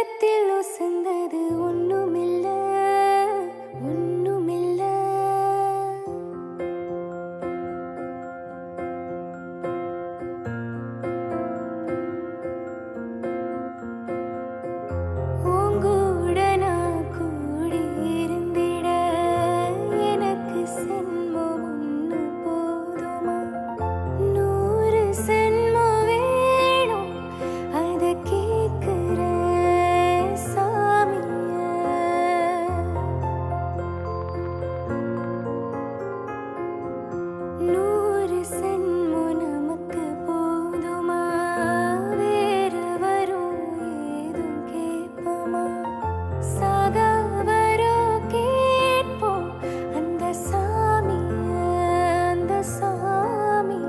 உலகத்தில் ஒசந்தது ஒண்ணுமில்ல ஒண்ணுமில்ல. உங்கூட நான் கூடி இருந்திட எனக்கு சென்மம் ஒண்ணு போதுமா? 100 சென்மம் வேணும் அத கேக்குற சாமிய. 100 சென்மம் நமக்கு போதுமா? வேற வரும் ஏதும் கேட்போமா? சாகா வரும் கேட்போம் அந்த சாமிய அந்த சாமிய.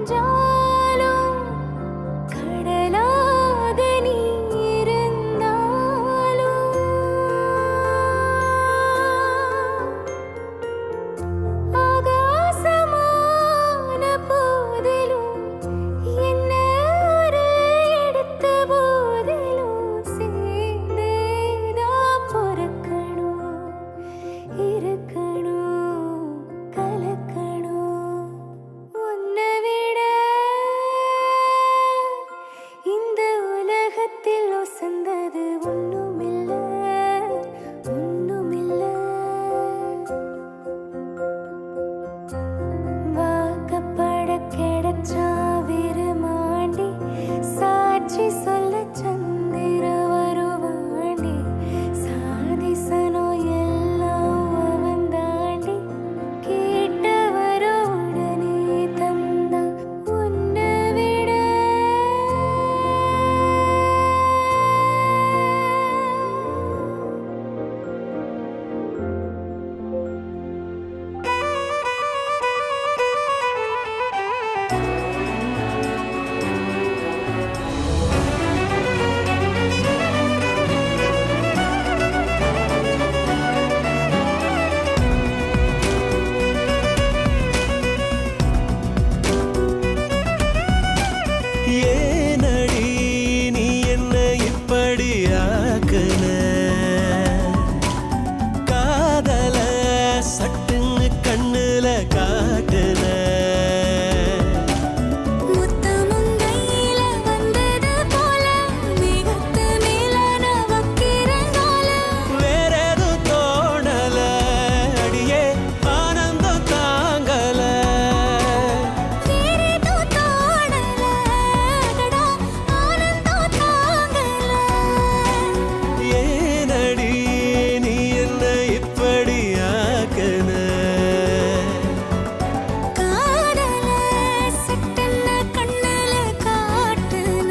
காத்தாலஞ்சாலும் கடலாக நீ இருந்தாலும் ஆகாசமான போதிலும் என்ன ஒரு எடுத்த போதிலும் சேர்ந்தேதான் பொறுக்கணும் இருக்கணும் கலக்கணும். உன்னை விட இந்த உலகத்தில் ஒசந்தது ஒண்ணுமில்ல ஒண்ணுமில்ல. வாக்கப்பட கிடைச்சா விருமாண்டி சாட்சி சொல்ல சந்திர வருவாண்டி. சாதிசனோ எல்லாம் அவன் தாண்டி கேட்டவர உடனே தந்தா. உன்னை விட ஏனடி நீ என்ன இப்படி ஆக்குன? காதல சட்டுன்னு கண்ணுல காட்டுன. முத்தமும் கையில வந்தது போல மேகத்து மேல நான் வைக்கிறங்கால. வேற எதுவும் தோணல அடியே ஆனந்தம் தாங்கல. வேறேதோ தோணல அடடா ஆனந்தம் தாங்கல. ஏனடி நீ என்ன இப்படி ஆக்குன? காதல சட்டுன்னு கண்ணுல காட்டுன.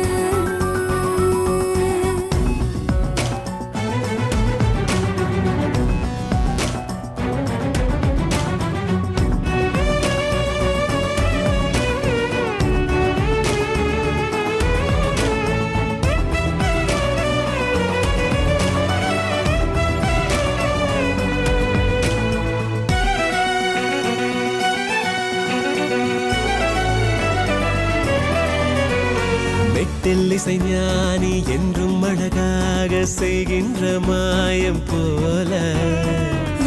மெட்டில் இசை ஞானி என்றும் அழகாக செய்கின்ற மாயம் போல.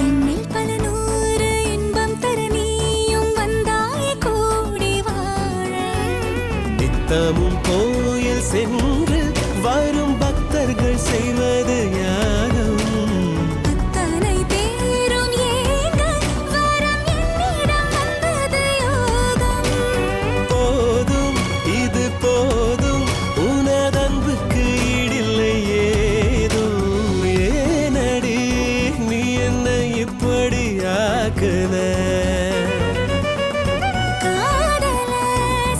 என்னில் பல 100 இன்பம் தர நீயும் வந்தாய் கூடி வாழ. நித்தமும் கோயில் சென்று வரும் பக்தர்கள் செய்வது யாகம். அத்தனை பேரும் ஏங்க வரம் என்னிடம் வந்தது யோகம். போதும் இது போதும் உனதன்புக்கு ஈடில்லை ஏதும். ஏனடி நீ என்ன இப்படி ஆக்குன? காதல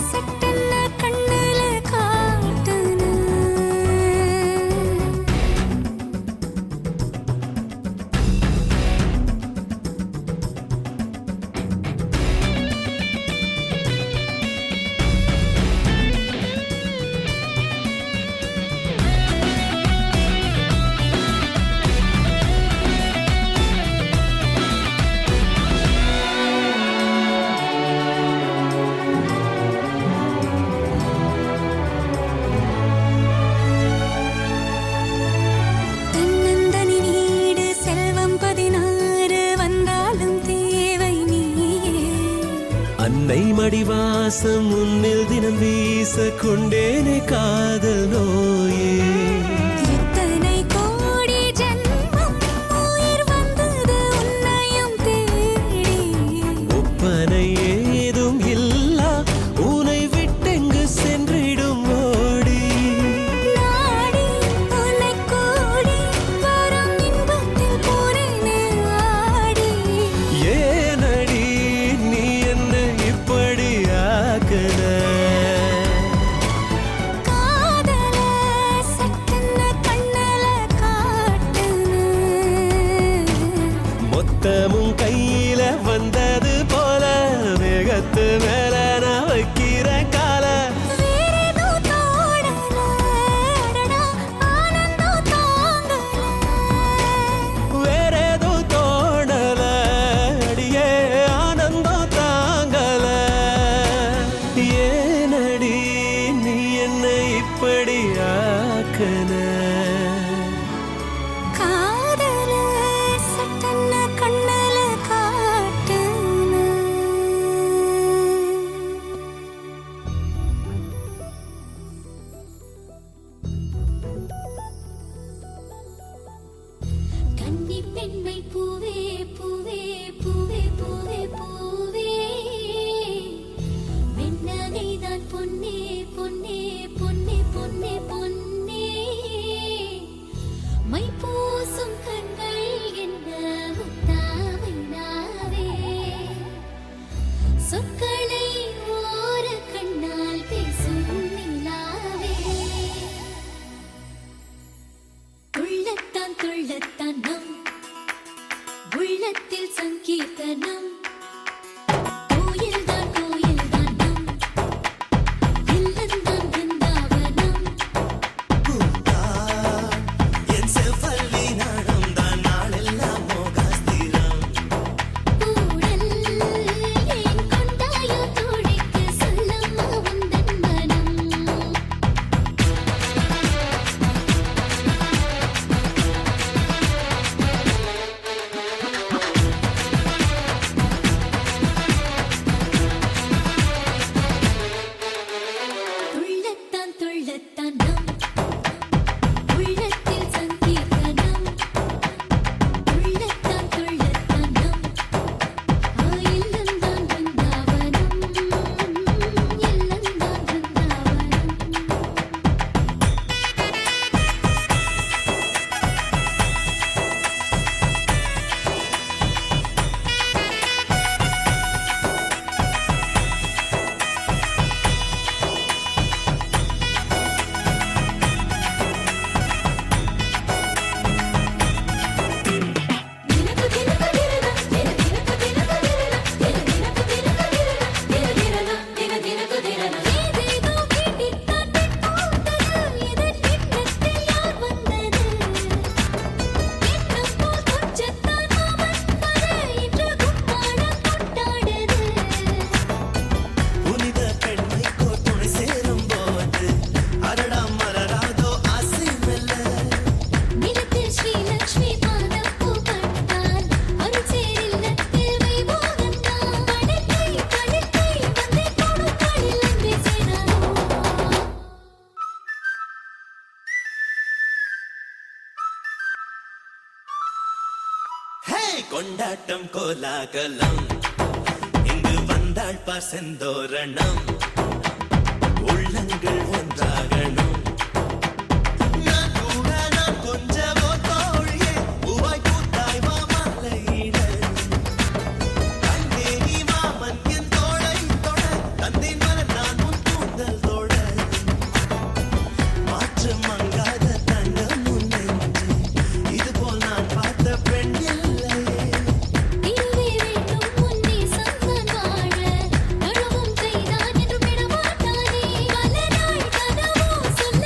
சட்டுன்னு கண்ணுல காட்டுன. மடிவாசம் உன்னில் தினம் வீச கொண்டேனே காதல் நோயே எத்தனை கோடி ஜென்மம் உயிர் வந்தது உன்னையும் தேடி ஒப்பனை ஏதும் இல்லா உனை விட்டெங்கு சென்றிடும் ஓடி நாடி உன்னை கோடி வரும் இன்பத்தில் போறேனே ஆடி ஏனடி நீ என்ன இப்படி ஆக்குன காதல சட்டென்ன கண்ணல காட்டுன மொத்தமும் கையில வந்தது போல வேகத்து மேல நான் வைக்கிற கால வேறேதோ தோடல அடடா ஆனந்தம் தாங்கல வேறேதோ தோணல அடியே ஆனந்தம் தாங்கல ஏனடி நீ என்னை இப்படி ஆக்குன காதல சட்டென்ன கண்ணல காட்டுன கன்னி பெண்மை பூவே பூவே பூவே பூவே பூவே வெண்ணகைதான் பொன்னே பொன்னே பொன்னே பொன்னே பொன்னே மை பூசும் கண்கள் என்ன முத்தாமைனாவே சொற்களை ஓர கண்ணால் பேசும் நிலாவே உள்ளத்தான் துள்ளத்தான் நம் உள்ளத்தில் சங்கீர்த்தனம் கோயில்தான் கோயில்தான் நம் இல்லந்தான் பிருந்தாவனம் என் செவ்வல்லி நாடம் தான் நாளெல்லாம் மோகாஸ்திரம் ஊடல் ஏன் கொண்டாயோ தோழிக்கு சொல்லம்மா உந்தன் மனம் துள்ளத்தான் துள்ளத்தான் நம் உள்ளத்தில் சங்கீர்த்தனம் துள்ளத்தான் துள்ளத்தான் நம் இல்லந்தான் பிருந்தாவனம் இல்லந்தான் பிருந்தாவனம் தினக்கு தினக்கு தினக்கு தினக்கு தினக்கு தினக்கு தினக்கு தினக்கு ஏதேதோ கேட்டித்தான் போட்டது இதன் பின்னத்தில் யார் வந்தது எண்ணம் போல் கொஞ்சத்தான் அவன் வர இன்று கும்மாளம் கொண்டாடுது புனித பெண்மைக்கோ துணை சேரும் போது அடடா மலராதோ ஆசை மெல்ல நிலத்தில் ஸ்ரீலக்ஷ்மி பாதம் பூ பட்டால் அருள் சேரில்லத்தில் வைபோகந்தான் படுக்கை படுக்கை வந்தே கொடுக்காளில் அன்பே சேராதோ ஹே கொண்டாட்டம் கோலாகலம் இங்கு வந்தாள் பார் செந்தோரணம் உள்ளங்கள் ஒன்றாகணும் நான் கூட நான் கொஞ்சமோ தோழியே பூவாய் பூத்தாய் வா மாலையிட கண்டே நீ மாமன் என் தோளை தொட தந்தை மலர் நான் உன் கூந்தல் தொட மாற்றம் மங்காத தங்கம் உன் நெஞ்சு இதுபோல் நான் பார்த்த பெண் இல்லையே இதுவே வேண்டும் முன்னே சந்தான் வாழ நடுவும் கைதான் என்று விடமாட்டானே பல நாள் கனவோ சொல்ல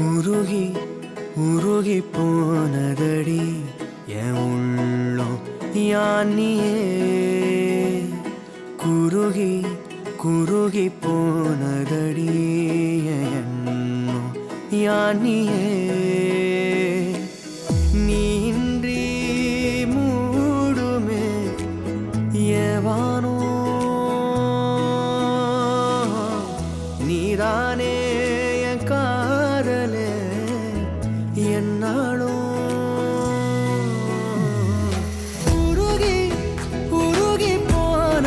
உருகி உருகி போனதடி என் உள்ளம் யானியே குருகி குருகி போனதடி என் எண்ணம் யானியே நீன்றி மூடுமே ஏவானோ நீதானே என் காதலே என்னாலும் உருகி உருகி போன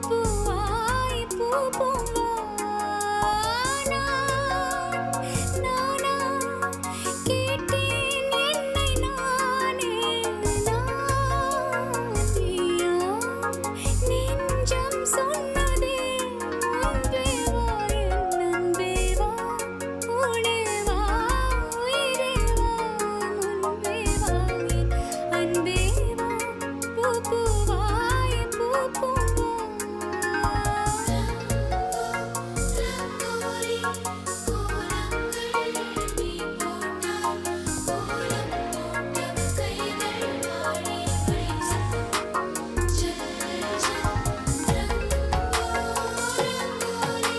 பூவாய் பூ பூவா நானா கேட்டேன் என்னை நானே நானியா நெஞ்சம் சொன்னதே அன்பே வா என் அன்பே வா உனே வா உயிரே வா முன்பே வா என் அன்பே வா பூ பூவாய் பூ பூவா ரங்கோலி கோலங்கள் நீ போட்டால் கோலம் போட்டவ கைகள் வாழி வீசும் ரங்கோலி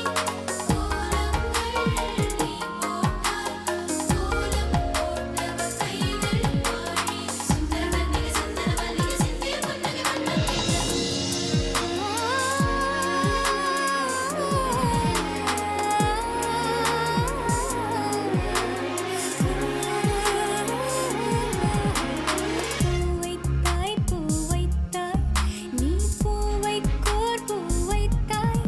கோலங்கள் நீ போட்டால் கோலம் போட்டவ கைகள் வாழி சுந்தர மல்லிகை சிந்திய பொன்னகை பூவைத்தாய் பூவைத்தாய் நீ பூவைக்கோர் பூவைத்தாய்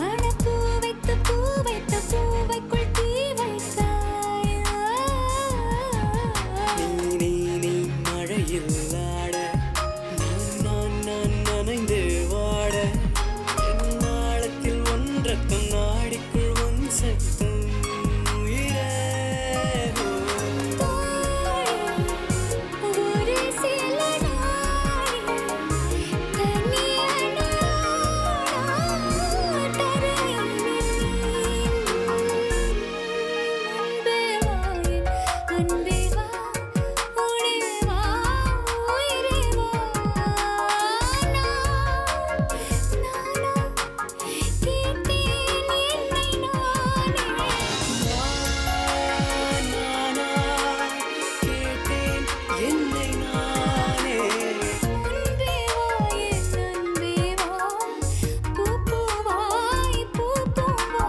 மணப்பூ வைத்து பூவைக்குள் தீ வைத்தாய் நீ மழையில் ஆட நான் நனைந்து வாட என் நாளத்தில் ஒன்றக்கம் நாடிக்குள் ஒன் சத்தம் உயிரே ஒரு சில நாள் தனியனா தரையில் அன்பே வா என் அன்பே வா உனே வா உயிரே வா நானா கேட்டேன் என்னை நானே நானா கேட்டேன் என்னை நானே அன்பே வா என் அன்பே வா பூ பூவாய் பூ பூவா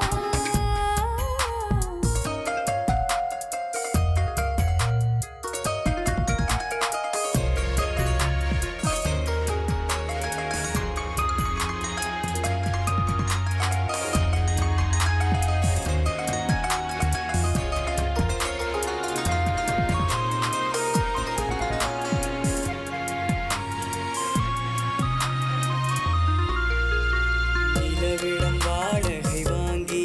நிலவிடம் வாடகை வாங்கி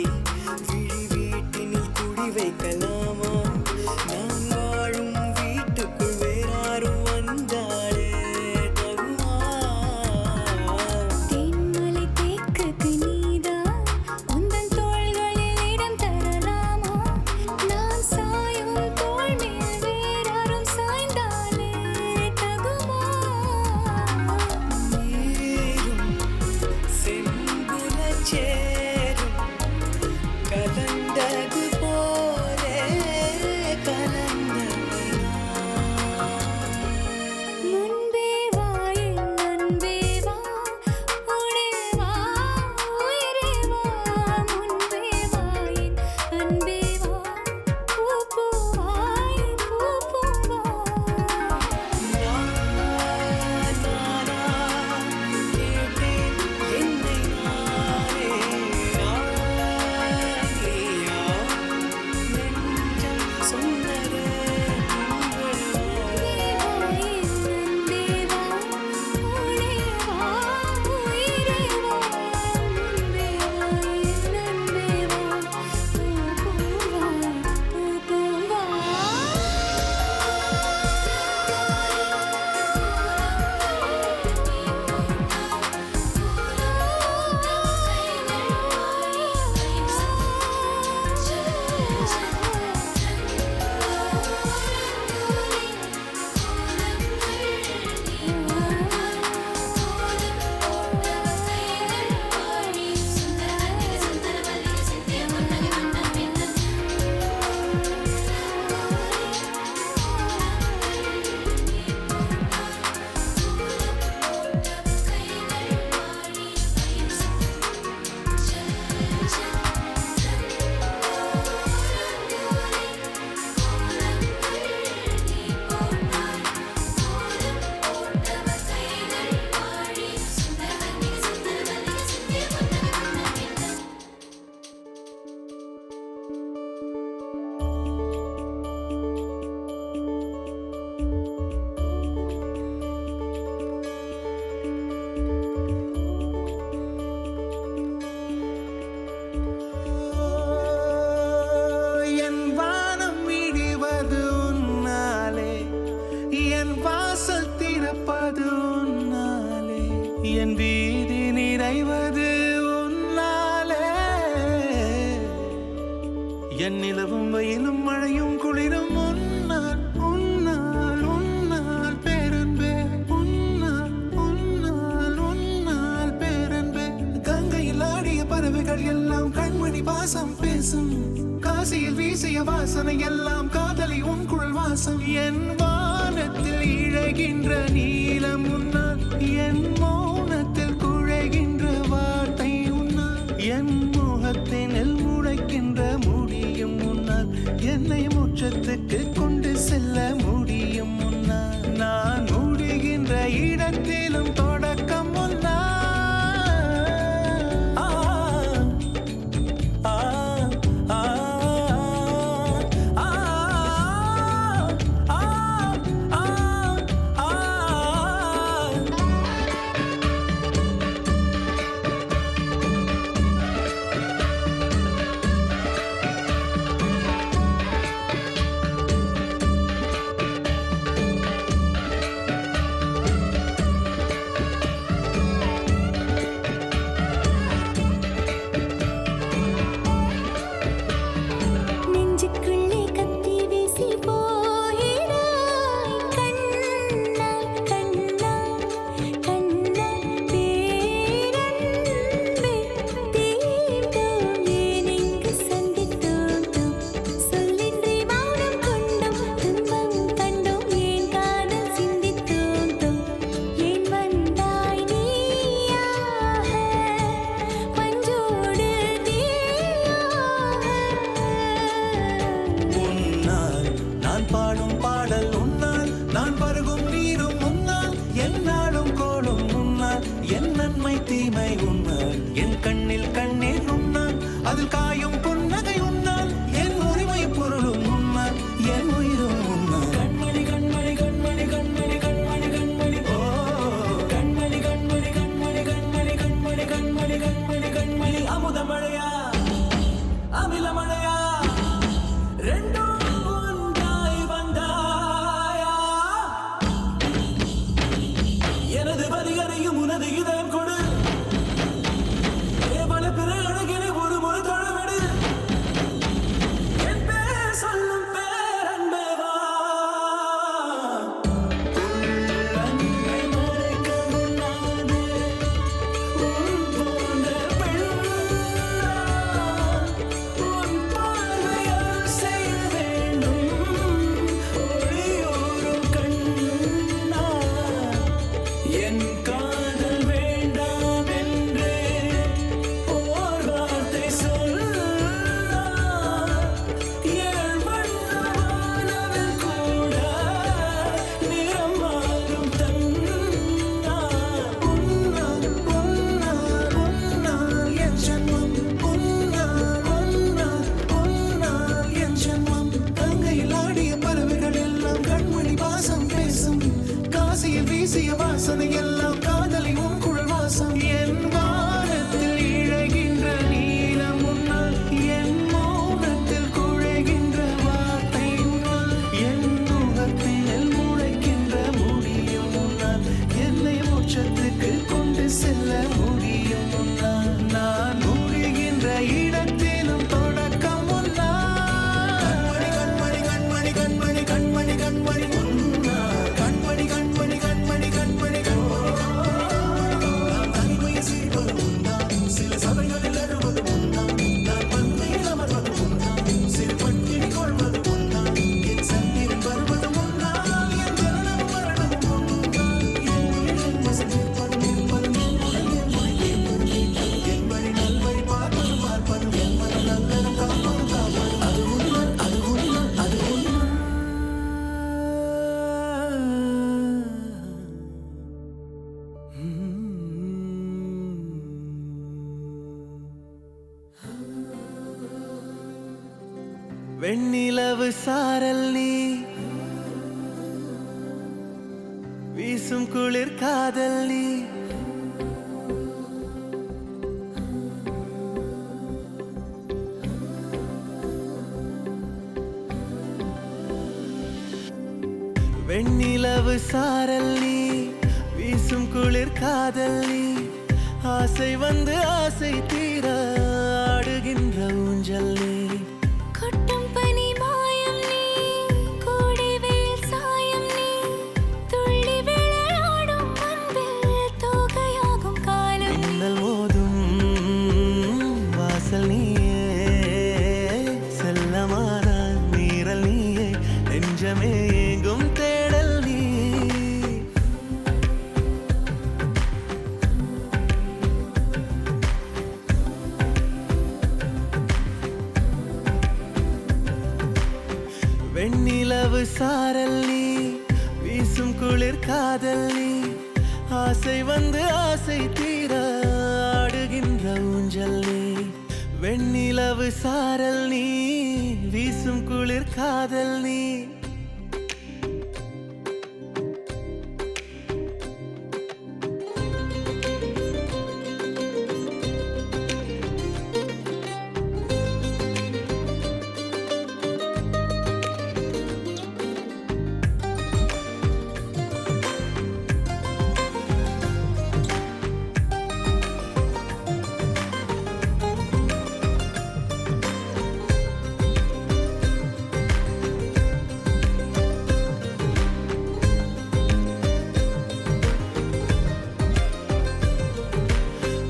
விழி வீட்டினில் குடி வைக்கலாமா நான் வாழும் வீட்டுக்குள் வேறாரும் வந்தாலே தகுமா தென்மலை தேக்குக்கு நீதான் உந்தன் தோள்களில் இடம் தரலாமா நான் சாயும் தோள் மேல் வேறாரும் சாய்ந்தாலே தகுமா நீரும் செம்புல சேரும் கலந்தது போலே நிறைவது உன்னாலே என் நிலவும் வெயிலும் மழையும் குளிரும் உன்னால் உன்னால் உன்னால் பேரன்பே உன்னால் உன்னால் உன்னால் பேரன்பே கங்கையில் ஆடிய பறவைகள் எல்லாம் கண்மணி பாசம் பேசும் காசியில் வீசிய வாசனை எல்லாம் காதலி உன் குழல் வாசம் என் வானத்தில் இழகின்ற நீலம் உன்னால் என் மௌனத்தில் குழைகின்ற வார்த்தை உன்னால் என் முகத்தினில் முளைக்கின்ற முடியும் உன்னால் என்னை முற்றத்துக்கு கொண்டு செல்ல முடியும் உன்னால் நான் முடிகின்ற இடத்திலும் தொடக்கம் உன்னால் நெஞ்சுக்குள்ளே கத்தி வீசி போகிறாய் கண்ணால் கண்ணால் கண்ணால் பேரன்பே தீண்டோம் ஏன் இங்கு சந்தித்தோம் சொல்லின்றி மௌனம் கொண்டோம் துன்பம் கண்டோம் ஏன் காதல் சிந்தித்தோம் ஏன் வந்தாய் நீயாக பஞ்சோடு உன்னால் நான் பாடும் பாடல் உன்னால் நான் பருகும் நீரும் உன்னால் என் நாடும் கோடும் உன்னால் என் நன்மை தீமை உன்னால் என் கண்ணில் கண்ணீர் உன்னால் அதில் காயும் புன்னகை உன்னால் என் உரிமை பொருளும் உன்னால் என் உயிரும் உன்னால் கண்மணி கண்மணி கண்மணி கண்மணி கண்மணி கண்மணி ஓ கண்மணி கண்மணி கண்மணி கண்மணி கண்மணி கண்மணி கண்மணி கண்மணி அமுத மழையா அமில மழையா ரெண்டும் ஒன்றாய் வந்தாயா எனது வரிகரையும் உனது இதயம் கொடு பல பிற அழகினை ஒரு முறை தொழவிடு என் பேர் சொல்லும் பேரன்பேவா உள்ளன்பை மறைக்க முன்னாது உன் போன்ற பெண்ணா உன் பார்வையால் செய்ய வேண்டும் ஒளியோரும் கண்ணா என் காதல் வேண்டாம் என்று ஓர் வார்த்தை சொல்லார் ஏழ் வண்ணமானவள் கூட நிறம் மாறும் தன்னார் உன்னால் உன்னால் உன்னால் என் ஜன்மம் உன்னால் உன்னால் உன்னால் என் ஜன்மம் கங்கையில் ஆடிய பறவைகள் எல்லாம் கண்மணி பாசம் பேசும் காசியில் வீசிய வாசனை எல்லாம் காதலி உன் குழல் வாசம் என் வானத்தில் இழகின்ற நீலம் உன்னால் என் மௌனத்தில் குழைகின்ற வார்த்தை உன்னால் என் முகத்தினில் முளைக்கின்ற முடியும் உன்னால் என்னை மோட்சத்துக்கு கொண்டு செல்ல முடியும் உன்னால் நான் முடிகின்ற இடத்திலும் தொடக்கம் உன்னால் கண்மணி கண்மணி கண்மணி கண்மணி கண்மணி உன்னால் கண்மணி கண்மணி கண்மணி கண்மணி கண்மணி நான் தனிமையை சிரிப்பது உன்னால் சில சபைகளில் அழுவது உன்னால் நான் பந்தையில் அமர்வது உன்னால் சிறு பட்டினி கொள்வது உன்னால் என் சந்திரன் வருவது உன்னால் என் ஜனனம் மரணம் உன்னால் என் உயிரின் வசதிப்பது நிற்பது என் மொழி என் வழி நல்வழி பார்ப்பது பார்ப்பது என் மன நல்லதும் காப்பது காப்பது அது உன்னால் அது உன்னால் அது உன்னால் வெண்ணிலவு சாரல் நீ வீசும் குளிர் காதல் நீ வெண்ணிலவு சாரல் நீ வீசும் குளிர் காதல் நீ ஆசை வந்து ஆசை தீர ஆடுகின்ற ஊஞ்சல் நீ. கொட்டும் பனி மாயம் நீ கோடை வெயில் சாயம் நீ துள்ளி விளையாடும் அன்பில் தோகையாகும் காலம் நீ. மின்னல் மோதும் வாசல் நீயே, செல்லமான நீரல் நீயே, நெஞ்சமே எங்கும் தேடல் நீ. வெண்ணிலவு சாரல் நீ, வீசும் குளிர் காதல் நீ, ஆசை வந்து ஆசை தீர ஆடுகின்ற ஊஞ்சல் நீ. வெண்ணிலவு சாரல் நீ, வீசும் குளிர் காதல் நீ.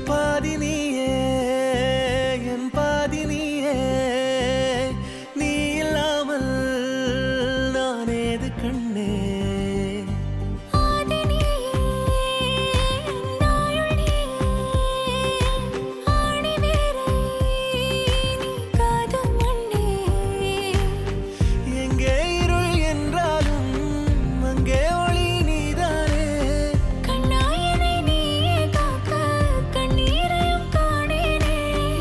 பாதி நீயே என் பாதி நீயே, நீ இல்லாமல் நான் ஏது கண்ணே. ஆதி நீயே நாயுள் நீயே ஆணி வேரை நீ காதும் மண்ணே. எங்கே இருள் என்றாலும் அங்கே ஒளி நீதானே. கண்ணாயனை நீயே காக்க கண்ணீரையும் காணேனே.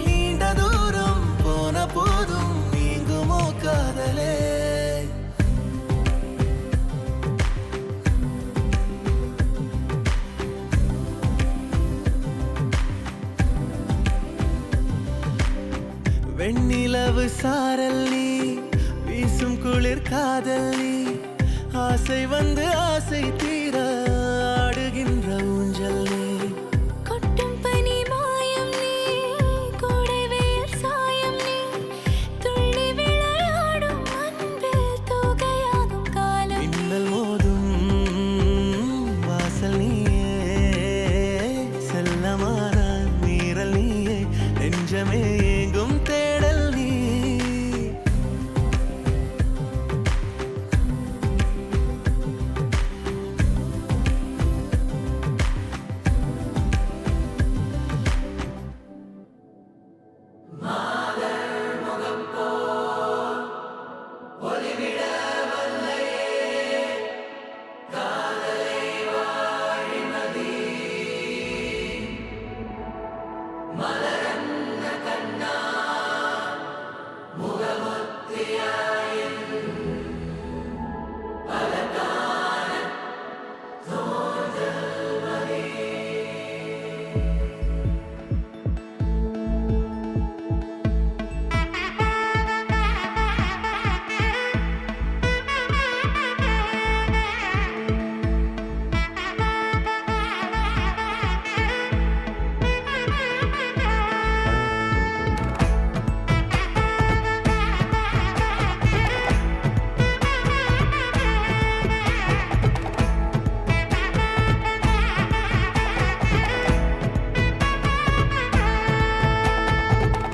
நீண்ட தூரம் போன போதும் நீங்குமோ காதலே. வெண்ணிலவு சாரல் நீ, வீசும் குளிர் காதல் நீ, ஆசை வந்து ஆசை தீர ஆடுகின்ற ஊஞ்சல் நீ. கொட்டும் பனி மாயம் நீ கோடை வெயில் சாயம் நீ துள்ளி விளையாடும் அன்பில் தோகையாகும் காலம் நீ. மின்னல் மோதும் வாசல் நீயே, செல்லமான நீரல் நீயே, நெஞ்சமே எங்கும் தேடல் நீ.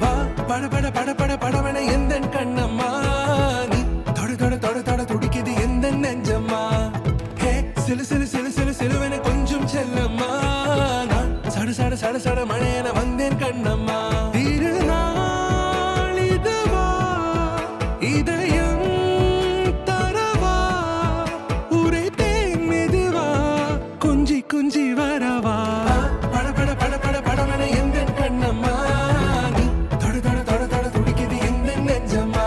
வா பட பட பட பட படவன எந்தன் கண்ணம்மா, நீ தொட தொட தொட தொட துடிக்குது எந்த நெஞ்சம்மா. ஹே சிலு சிலு சிலு சிலு சிலுவென கொஞ்சம் செல்லம்மா, நான் சட சட சட சட மழையென வந்தேன் கண்ணம்மா. திருநாள் இதுவா இதயம் தரவா, உரைத்தேன் மெதுவா கொஞ்சி கொஞ்சி வரவா. பட பட பட பட படவன எந்தன் கண்ணம்மா, நீ தொட தொட தொட தொட துடிக்குது எந்த நெஞ்சம்மா.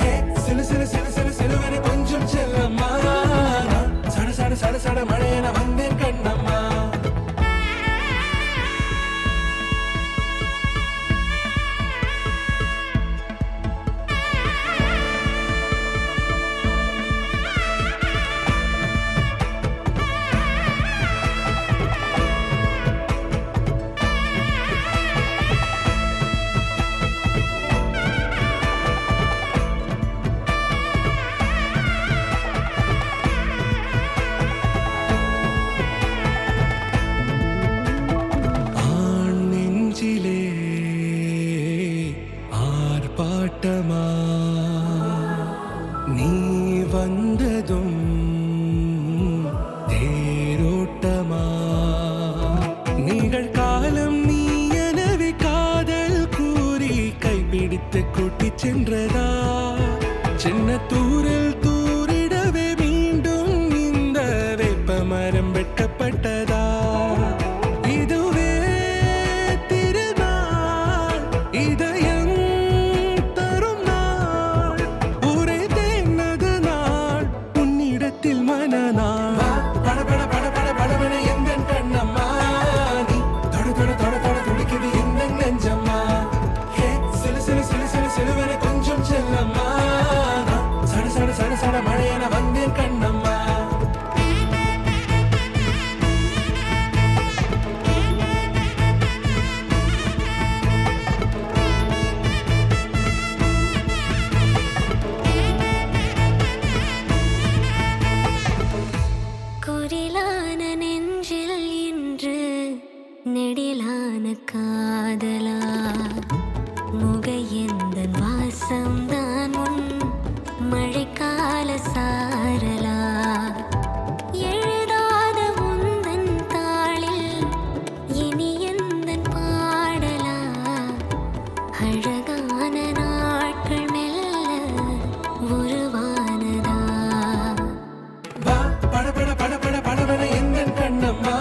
ஹே சிலு சிலு சிலு சிலு சிலுவென கொஞ்சம் செல்லம்மா, நான் சட சட சட சட மழையென வந்தேன் கண்ணம்மா. சென்றதா சின்ன தூரில் தூரிடவே மீண்டும் இந்த வேப்ப மரம் வெட்டப்பட்டதா இதுவே திருநாள் இதயம் தரும் நாள் ஊரே தேனது நாள் உன்னிடத்தில் மனநாள் படபட படபட படபட எங்கள் கண்ணம்மா நீ தொட தொட தொட தொட துடிக்குது இந்த நெஞ்சம்மா ஹே சிலு சிலு சிலு சிலு சிலுவென கொஞ்சம் செல்லம்மா சட சட சட சட மழையென வந்தேன் கண்ணம்மா குரிலான நெஞ்சில் இன்று நெடிலான காதலா முகையெந்தன் வாசம்தான் உன் மழைக்கால சாரலா எழுதாத உந்தன் தாளில் இனி எந்தன் பாடலா அழகான நாட்கள் மெல்ல உருவானதா வா படபட படபட படபட எங்கள் கண்ணம்மா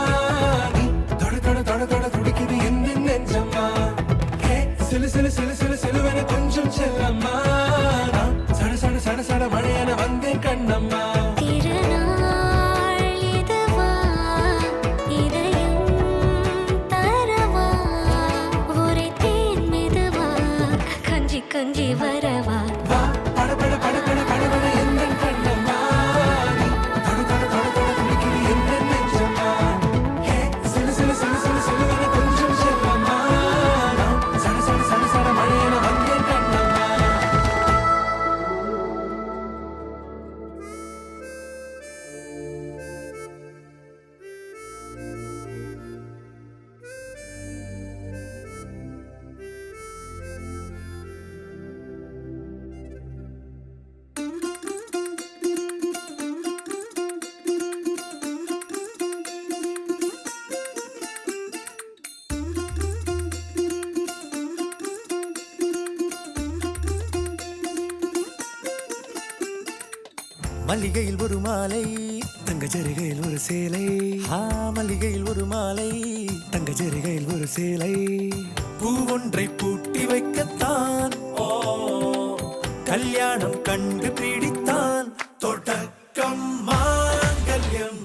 நீ தொட தொட தொட தொட துடிக்குது இந்த நெஞ்சம்மா ஹே சிலு சிலு சிலு சிலு சிலுவென கொஞ்சம் செல்லம்மா சட சட சட சட மழையென வந்தேன் கண்ணம்மா திருநாள் இதுவா இதயம் தரவா ஒரே தேன் மெதுவா கஞ்சி கஞ்சி வரவா வா படபட படபட படபட எங்கள் கண்ணம்மா நீ தொட தொட தொட தொட துடிக்குது இந்த நெஞ்சம்மா ஹே சிலு சிலு சிலு சிலு சிலுவென கொஞ்சம் செல்லம்மா சட சட சட சட மழையென வந்தேன் கண்ணம்மா மல்லிகையில் ஒரு மாலை தங்க ஜரிகையில் ஒரு சேலை மல்லிகையில் ஒரு மாலை தங்க ஜரிகையில் ஒரு சேலை பூ ஒன்றை பூட்டி வைக்கத்தான் கல்யாணம் கண்டு பிடித்தான் தொடக்கம் மாங்கல்யம்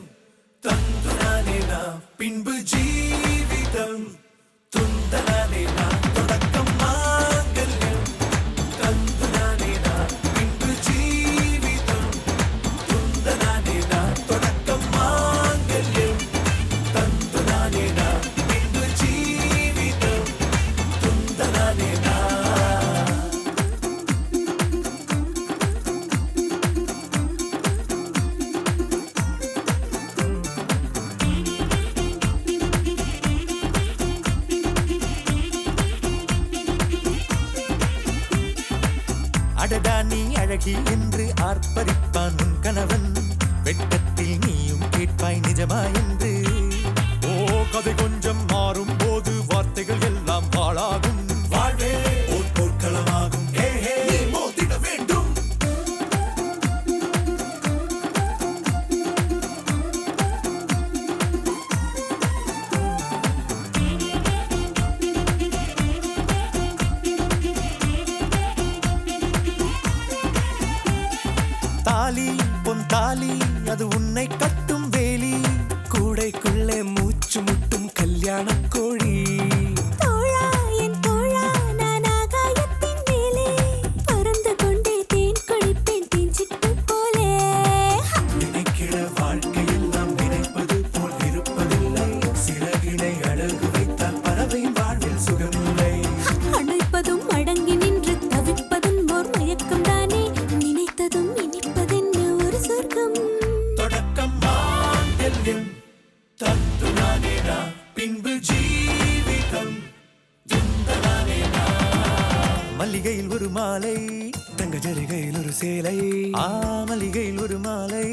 தந்துனானே நாம் பின்பு ஜீவிதம் துந்தனானே நாம் தொடக்கம் மாங்கல்யம் தந்துனானே நாம் பின்பு ஜீவிதம் துந்தனானே நாம் தொடக்கம் மாங்கல்யம் தந்துனானே நாம் பின்பு ஜீவிதம் துந்தனானே நாம் அடடா நீ அழகி என்று ஆர்ப்பரிப்பான் உன் கணவன் வெட்கத்தில் நீயும் கேட்பாய் நிஜமா என்று கதை கொஞ்சம் மாறும் போது வார்த்தைகள் எல்லாம் பாழாகும் வாழ்வே ஓர் போர்க்களமாகும் நீ மோதிட வேண்டும் தாலி பொன் தாலி அது உன்னை கட்டும் வேலி கூடைக்குள்ளே மூச்சு முட்டும் கல்யாண கோழி தோழா என் தோழா நான் ஆகாயத்தின் மேலே பறந்து கொண்டே தேன் குடிப்பேன் தேஞ்சிட்டு போலே நினைக்கிற வாழ்க்கையில் நாம் நினைப்பது போல் இருப்பதில்லை சிறகினை அழகு வைத்தால் பறவை வாழ்வில் சுகமில்லை அணைப்பதும் அடங்கி நின்று தவிப்பதும் ஓர் மயக்கம் தானே நினைத்ததும் இனிப்பதென்ன ஒரு சொர்க்கம் தொடக்கம் மாங்கல்யம் தந்துனானே நாம் பின்பு ஜீவிதம் துந்தனானே நாம் மல்லிகையில் ஒரு மாலை தங்க ஜரிகையில் ஒரு சேலை மல்லிகையில் ஒரு மாலை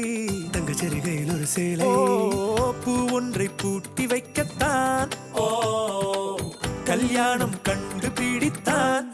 தங்க ஜரிகையில் ஒரு சேலை பூ ஒன்றை பூட்டி வைக்கத்தான் கல்யாணம் கண்டு பிடித்தான்